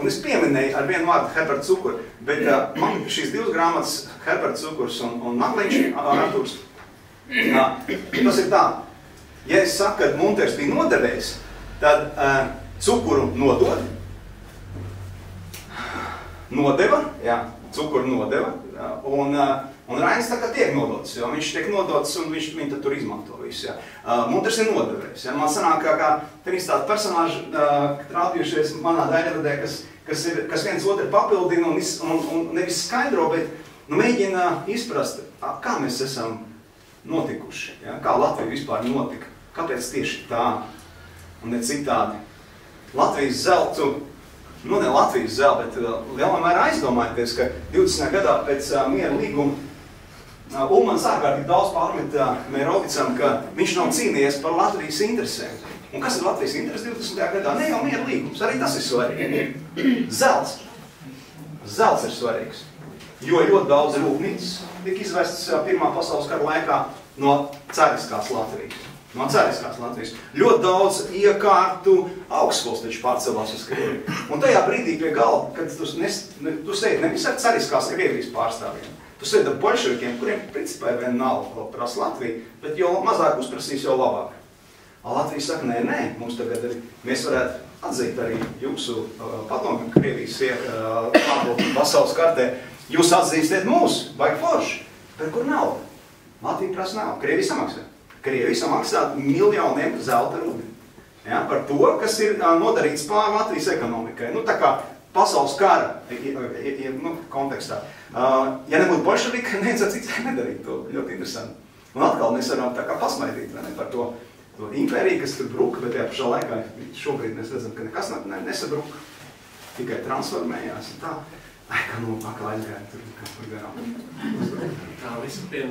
Un es pieminēju ar vienu vārdu Herberta Cukuru, bet man šīs divas grāmatas, Herberta Cukurs un Nagliņš Artūrs, tas ir tā, ja es saku, ka Munters bija nodevējs, tad cukuru nodeva, cukuru nodeva, un Rainis tā kā tiek nodots, jo viņš tiek nodots un viņi tad tur izmanto visu. Munters ir nodevējs. Man sanāk, kā trīs tādi personāži rādījušies manā daļradē, kas viens otru papildina un nevis skaidro, bet mēģina izprast, kā mēs esam notikuši, kā Latvija vispār notika, kāpēc tieši tā un ne citādi. Latvijas zeltu, nu ne Latvijas zeltu, bet lielā mērā aizdomājoties, ka 20. gadā pēc miera līguma Ulmans ārkārtīgi daudz pārmet Mērovicam, ka viņš nav cīnījies par Latvijas interesēm. Un kas ir Latvijas interesi 20. gadā? Ne jau miera līgums, arī tas ir svarīgi. Zelts. Zelts ir svarīgs. Jo ļoti daudz rūpnīcas tika izvestas Pirmā pasaules kara laikā no cariskās Latvijas. Ļoti daudz iekārtu augstskolas taču pārcelās uz Krieviju. Un tajā brīdī pie galda, kad tu sēdi nevis ar cariskās Krievijas pārstāvjiem, tu sēdi ar bolševikiem, kuriem principā ir viena nav, vēl prasa Latviju, bet jo mazāk uzprasīs, jo labāk. Latvija saka, nē, mums tagad mēs varētu atzīt arī jūsu padomu Krievijas pasaules kartē. Jūs atzīstiet mūsu, vajag forši, bet kur nav? Latvija prasa nav, Krievija samaksā. Krievija samaksā miljoniem zelta rubļu. Par to, kas ir nodarīts pār Latvijas ekonomikai. Nu, tā kā pasaules kara kontekstā. Ja nebūtu bolševika, neviens ar cits nedarītu to. Ļoti interesanti. Un atkal mēs varam tā kā pasmaidīt par to impēriju, kas tur bruka, bet tajā pašā laikā šobrīd mēs redzam, ka nekas nesabruka. Tikai transformējās. Tā, kā aizgāja tur garām. Tā visu pirms.